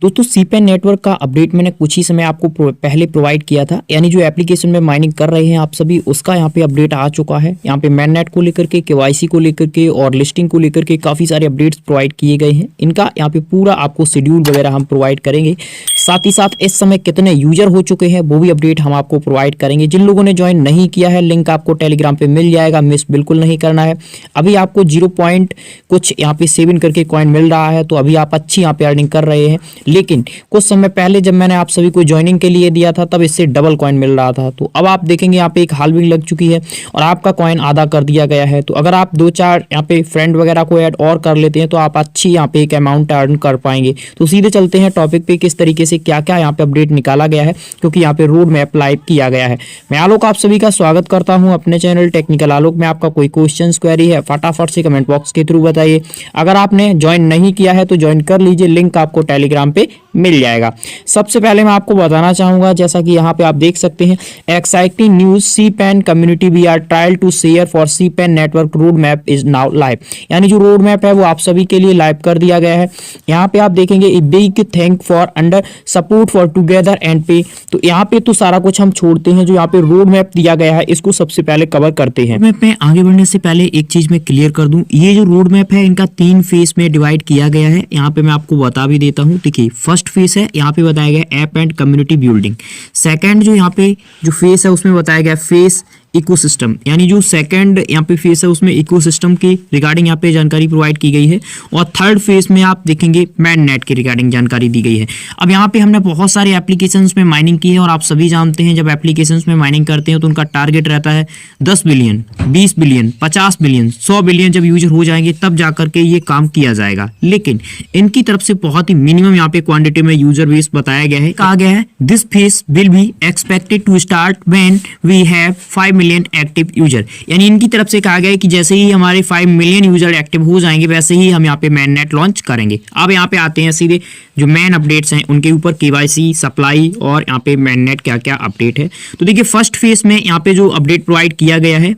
दोस्तों seaplane network का update मैंने कुछ ही समय आपको पहले प्रोवाइड किया था, यानी जो एप्लीकेशन में माइनिंग कर रहे हैं आप सभी, उसका यहाँ पे अपडेट आ चुका है। यहाँ पे मैननेट को लेकर के, केवाईसी को लेकर के और लिस्टिंग को लेकर के काफ़ी सारे अपडेट्स प्रोवाइड किए गए हैं। इनका यहाँ पे पूरा आपको शेड्यूल वगैरह हम प्रोवाइड करेंगे। साथ ही साथ इस समय कितने यूजर हो चुके हैं वो भी अपडेट हम आपको प्रोवाइड करेंगे। जिन लोगों ने ज्वाइन नहीं किया है, लिंक आपको टेलीग्राम पे मिल जाएगा, मिस बिल्कुल नहीं करना है। अभी आपको 0 पॉइंट कुछ यहाँ पे 7 करके कॉइन मिल रहा है, तो अभी आप अच्छी यहाँ पे अर्निंग कर रहे हैं। लेकिन कुछ समय पहले जब मैंने आप सभी को ज्वाइनिंग के लिए दिया था तब इससे डबल कॉइन मिल रहा था। तो अब आप देखेंगे यहाँ पे एक हाल्विंग लग चुकी है और आपका कॉइन आधा कर दिया गया है। तो अगर आप 2-4 यहाँ पे फ्रेंड वगैरह को ऐड और कर लेते हैं तो आप अच्छी यहाँ पे एक अमाउंट अर्न कर पाएंगे। तो सीधे चलते हैं टॉपिक पे, किस तरीके से क्या क्या यहाँ पे अपडेट निकाला गया है, क्योंकि यहाँ पे रोड मैप लाइव किया गया है। मैं आलोक आप सभी का स्वागत करता हूँ अपने चैनल टेक्निकल आलोक में। आपका कोई क्वेश्चन क्वेरी है फटाफट से कमेंट बॉक्स के थ्रू बताइए। अगर आपने ज्वाइन नहीं किया है तो ज्वाइन कर लीजिए, लिंक आपको टेलीग्राम पे मिल जाएगा। सबसे पहले मैं आपको बताना चाहूंगा, जैसा कि यहाँ पे आप देख सकते हैं, exciting news, Sepen community we are thrilled to share for Sepen network road map is now live. यानी जो रोड मैप है वो आप सभी के लिए लाइव कर दिया गया है। यहाँ पे आप देखेंगे a big thank for under support for together and पे। तो यहाँ पे तो सारा कुछ हम छोड़ते हैं, जो यहाँ पे रोड मैप दिया गया है इसको सबसे पहले कवर करते हैं। मैप में आगे बढ़ने से पहले एक चीज मैं क्लियर कर दूं, ये जो रोड मैप है इनका 3 फेज में डिवाइड किया गया है। यहाँ पे मैं आपको बता भी देता हूँ। देखिए फर्स्ट फेज है, यहाँ पे बताया गया app and community building. Second जो यहाँ पे जो फेज है उसमें बताया गया फेस इकोसिस्टम, यानी जो सेकंड यहाँ पे फेस है उसमें इकोसिस्टम की रिगार्डिंग यहाँ पे जानकारी प्रोवाइड की गई है। और थर्ड फेज में आप देखेंगे मैननेट के रिगार्डिंग जानकारी दी गई है। अब यहाँ पे हमने बहुत सारे एप्लीकेशंस में माइनिंग की है और आप सभी जानते हैं जब एप्लीकेशंस में माइनिंग करते हैं तो उनका टारगेट रहता है 10 बिलियन, 20 बिलियन, 50 बिलियन, 100 बिलियन जब यूजर हो जाएंगे तब जाकर के ये काम किया जाएगा। लेकिन इनकी तरफ से बहुत ही मिनिमम यहाँ पे क्वांटिटी में यूजर बेस बताया गया है। कहा गया है this phase will be expected to start when we have 5 million active user. यानी इनकी तरफ से कहा गया है कि जैसे ही हमारे 5 मिलियन यूजर एक्टिव हो जाएंगे वैसे ही हम यहाँ पे मैननेट लॉन्च करेंगे। अब यहाँ पे आते हैं सीधे जो मेन अपडेट्स हैं उनके ऊपर, केवाईसी, सप्लाई और यहाँ पे मैननेट क्या क्या अपडेट है। तो देखिए फर्स्ट फेज में यहाँ पे जो अपडेट प्रोवाइड किया गया है,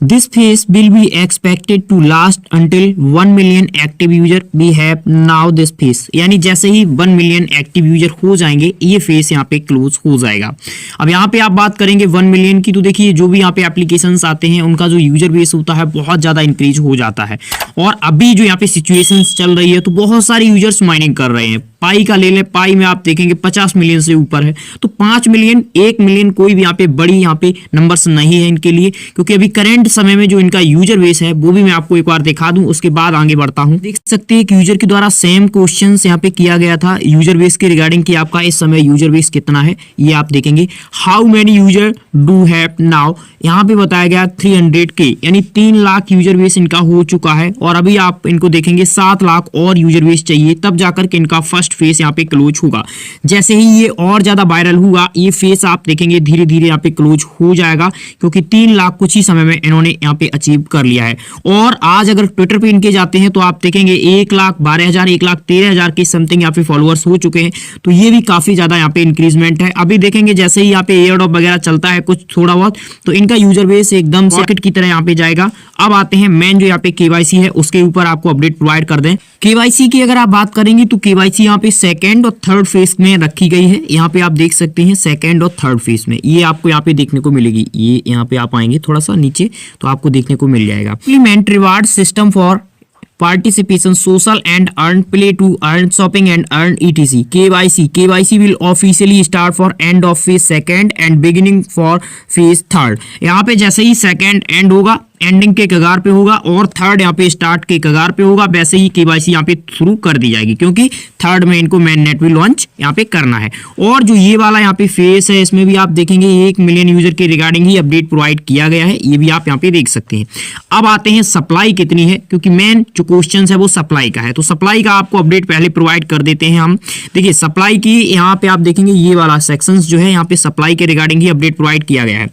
This phase will be expected to last until 1 million active user we have now this phase। यानी जैसे ही 1 मिलियन एक्टिव यूजर हो जाएंगे ये फेज यहाँ पे क्लोज हो जाएगा। अब यहाँ पे आप बात करेंगे 1 मिलियन की, तो देखिए जो भी यहाँ पे एप्लीकेशंस आते हैं उनका जो यूजर बेस होता है बहुत ज़्यादा इंक्रीज हो जाता है। और अभी जो यहाँ पे सिचुएशंस चल रही है तो बहुत सारे यूजर्स माइनिंग कर रहे हैं। पाई का ले लें, पाई में आप देखेंगे 50 मिलियन से ऊपर है। तो 5 मिलियन, 1 मिलियन कोई भी यहाँ पे बड़ी यहाँ पे नंबर्स नहीं है इनके लिए, क्योंकि अभी करंट समय में जो इनका यूजर बेस है वो भी मैं आपको एक बार दिखा दूं, उसके बाद आगे बढ़ता हूं। देख सकते हैं कि यूजर के द्वारा सेम क्वेश्चन यहाँ पे किया गया था यूजर बेस के रिगार्डिंग कि आपका इस समय यूजर बेस कितना है। ये आप देखेंगे how many user do have now, यहाँ पे बताया गया 300K, यानी 3 लाख यूजर बेस इनका हो चुका है। और अभी आप इनको देखेंगे 7 लाख और यूजर बेस चाहिए तब जाकर के इनका फर्स्ट फेस यहाँ पे क्लोज होगा। जैसे ही ये और ज्यादा वायरल हुआ ये फेस आप देखेंगे धीरे धीरे यहाँ पे क्लोज हो जाएगा, क्योंकि 3 लाख कुछ ही समय में इन्होंने यहाँ पे अचीव कर लिया है। और आज अगर ट्विटर पे इनके जाते हैं तो आप देखेंगे 1,12,000, 1,13,000 के समथिंग यहाँ पे फॉलोअर्स हो चुके हैं। तो ये भी काफी ज्यादा यहाँ पे इंक्रीजमेंट है। अभी देखेंगे जैसे ही यहाँ पे एयर ड्रॉप वगैरह चलता है कुछ थोड़ा बहुत, तो इनका यूजर बेस एकदम रॉकेट की तरह यहाँ पे जाएगा। अब आते हैं मेन जो यहाँ पे केवाईसी है उसके ऊपर आपको अपडेट प्रोवाइड कर दें। केवाईसी की अगर आप बात करेंगे तो केवाईसी यहाँ पे सेकंड और थर्ड फेज में रखी गई है। यहाँ पे आप देख सकते हैं सेकंड और थर्ड फेज में ये आपको यहाँ पे देखने को मिलेगी। ये यहाँ पे आप आएंगे थोड़ा सा नीचे तो आपको देखने को मिल जाएगा। Implement reward system for participation, social and earn, play to earn, shopping and earn etc. KYC will officially start for end of phase second and beginning for phase third। यहाँ पे जैसे ही सेकंड एंड होगा, ending के कगार पे होगा और third यहाँ पे स्टार्ट के कगार पे होगा, वैसे ही केवाईसी यहाँ पे शुरू कर दी जाएगी, क्योंकि थर्ड में इनको मैननेट भी लॉन्च यहाँ पे करना है। और जो ये वाला यहाँ पे फेस है इसमें भी आप देखेंगे 1 मिलियन यूजर के रिगार्डिंग ही अपडेट प्रोवाइड किया गया है, ये भी आप यहाँ पे देख सकते हैं। अब आते हैं सप्लाई कितनी है, क्योंकि मेन जो क्वेश्चन है वो सप्लाई का है। तो सप्लाई का आपको अपडेट पहले प्रोवाइड कर देते हैं हम। देखिए सप्लाई की यहाँ पे आप देखेंगे ये वाला सेक्शन जो है यहाँ पे सप्लाई के रिगार्डिंग ही अपडेट प्रोवाइड किया गया है।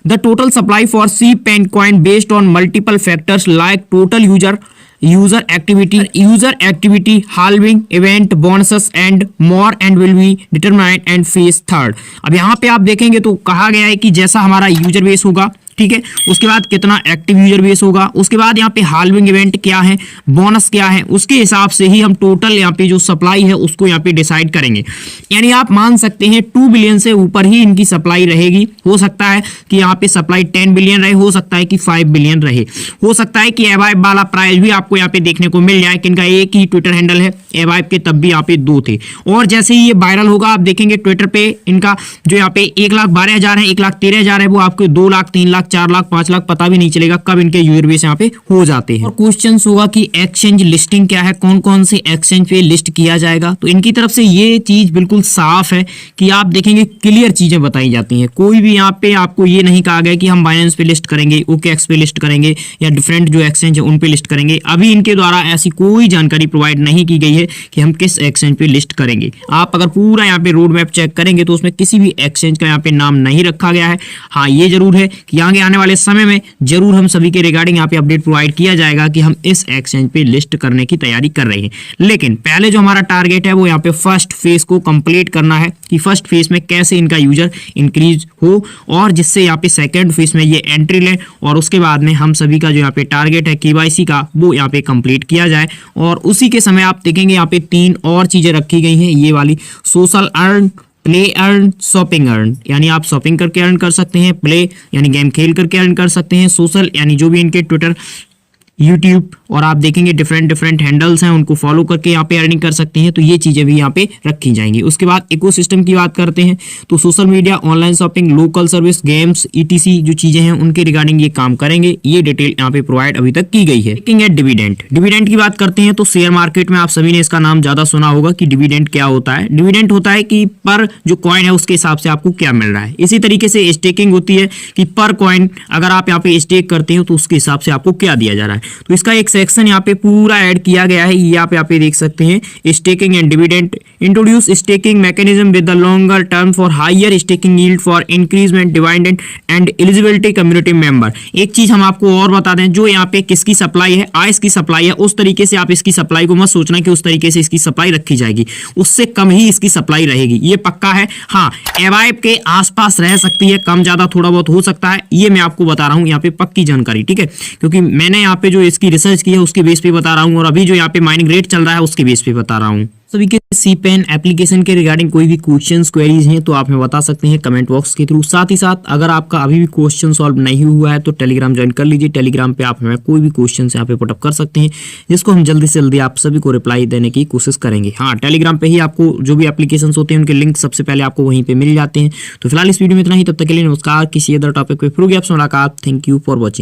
The total supply for CPEN coin based on multiple factors like total user activity, halving, event, bonuses and more and will be determined and phase third। अब यहाँ पे आप देखेंगे तो कहा गया है कि जैसा हमारा यूजर बेस होगा, ठीक है। उसके बाद कितना एक्टिव यूजर बेस होगा, उसके बाद यहाँ पे हाल्विंग इवेंट क्या है, बोनस क्या है, उसके हिसाब से ही हम टोटल यहाँ पे जो सप्लाई है उसको यहाँ पे डिसाइड करेंगे। यानी आप मान सकते हैं 2 बिलियन से ऊपर ही इनकी सप्लाई रहेगी। हो सकता है कि यहाँ पे सप्लाई 10 बिलियन रहे, हो सकता है कि 5 बिलियन रहे, हो सकता है कि एवाइब वाला प्राइस भी आपको यहाँ पे देखने को मिल जाए कि इनका एक ही ट्विटर हैंडल है, एवाइब के तब भी यहाँ पे 2 थे। और जैसे ही ये वायरल होगा आप देखेंगे ट्विटर पे इनका जो यहाँ पे 1,12,000 है, 1,13,000 है, वो आपको 2 लाख, 3 लाख, 4 लाख, 5 लाख पता भी नहीं चलेगा कब इनके यूजर बेस यहाँ पे हो जाते हैं। और क्वेश्चन होगा कि एक्सचेंज लिस्टिंग क्या है, कौन कौन से एक्सचेंज पे लिस्ट किया जाएगा। तो इनकी तरफ से ये चीज बिल्कुल साफ है कि आप देखेंगे क्लियर चीजें बताई जाती हैं। कोई भी यहाँ पे आपको ये नहीं कहा गया कि हम बाइनेंस पे लिस्ट करेंगे, OKX पे लिस्ट करेंगे या डिफरेंट जो एक्सचेंज है उन पे लिस्ट करेंगे। अभी इनके द्वारा ऐसी कोई जानकारी प्रोवाइड नहीं की गई है कि हम किस एक्सचेंज पे लिस्ट करेंगे। आप अगर पूरा यहाँ पे रोड मैप चेक करेंगे तो उसमें किसी भी एक्सचेंज का यहाँ पे नाम नहीं रखा गया है। हाँ, ये जरूर है कि आगे आने वाले समय में जरूर हम सभी के रिगार्डिंग यहाँ पे अपडेट प्रोवाइड किया जाएगा कि हम इस एक्सचेंज पे लिस्ट करने की तैयारी कर रहे हैं। लेकिन पहले जो हमारा टारगेट है वो यहाँ पे फर्स्ट फेज को कंप्लीट करना है कि फर्स्ट फेज में कैसे इनका यूजर इंक्रीज हो और जिससे यहाँ पे सेकंड फेज में ये एंट्री ले और उसके बाद में हम सभी का जो यहाँ पे टारगेट है KYC का वो यहाँ पे कंप्लीट किया जाए। और उसी के समय आप देखेंगे यहाँ पे 3 और चीजें रखी गई हैं, ये वाली social earn, play earn, shopping earn. यानी आप शॉपिंग करके अर्न कर सकते हैं, प्ले यानी गेम खेल करके अर्न कर सकते हैं, सोशल यानी जो भी इनके ट्विटर, यूट्यूब और आप देखेंगे डिफरेंट हैंडल्स हैं उनको फॉलो करके यहाँ पे अर्निंग कर सकते हैं। तो ये चीजें भी यहाँ पे रखी जाएंगी। उसके बाद इकोसिस्टम की बात करते हैं तो social media, online shopping, local service, games, ETC जो चीजें हैं उनके रिगार्डिंग ये काम करेंगे। ये डिटेल यहाँ पे प्रोवाइड अभी तक की गई है। लेकिन डिविडेंड, डिविडेंड की बात करते हैं तो शेयर मार्केट में आप सभी ने इसका नाम ज्यादा सुना होगा कि डिविडेंड क्या होता है। डिविडेंड होता है कि पर जो कॉइन है उसके हिसाब से आपको क्या मिल रहा है। इसी तरीके से स्टेकिंग होती है कि पर कॉइन अगर आप यहाँ पे स्टेक करते हो तो उसके हिसाब से आपको क्या दिया जा रहा है। तो इसका एक सेक्शन यहाँ पे पूरा ऐड किया गया है, ये आप यहाँ पे देख सकते हैं। Staking and dividend, introduce staking mechanism with the longer term for higher staking yield for increasement dividend and eligibility community member. एक चीज हम आपको और बता दें, जो यहाँ पे किसकी सप्लाई है, आइस की सप्लाई है, उस तरीके से आप इसकी सप्लाई को मत सोचना कि उस तरीके से इसकी सप्लाई रखी जाएगी, उससे कम ही इसकी सप्लाई रहेगी, ये पक्का है। हाँ, एवाइब के आसपास रह सकती है, कम ज्यादा थोड़ा बहुत हो सकता है, ये मैं आपको बता रहा हूँ यहाँ पे पक्की जानकारी, ठीक है। क्योंकि मैंने यहाँ पे जो इसकी रिसर्च की है उसके बेस पे बता रहा हूँ और अभी जो यहाँ पे माइनिंग रेट चल रहा है उसके बेस पे बता रहा हूँ। सभी के CPEN एप्लीकेशन के रिगार्डिंग कोई भी क्वेश्चंस, क्वेरीज हैं तो आप हमें बता सकते हैं कमेंट बॉक्स के थ्रू। साथ ही साथ अगर आपका अभी भी क्वेश्चन सॉल्व नहीं हुआ है तो टेलीग्राम ज्वाइन कर लीजिए। टेलीग्राम पे आप हमें कोई भी क्वेश्चन यहाँ पे पुटअप कर सकते हैं जिसको हम जल्दी से जल्दी आप सभी को रिप्लाई देने की कोशिश करेंगे। हाँ, टेलीग्राम पे ही आपको जो भी एप्लीकेशन होते हैं उनके लिंक सबसे पहले आपको वहीं पे मिल जाते हैं। तो फिलहाल इस वीडियो में इतना ही, तब तक के लिए नमस्कार। किसी अदर टॉपिक पे फिर आपसे मुलाकात। Thank you for watching.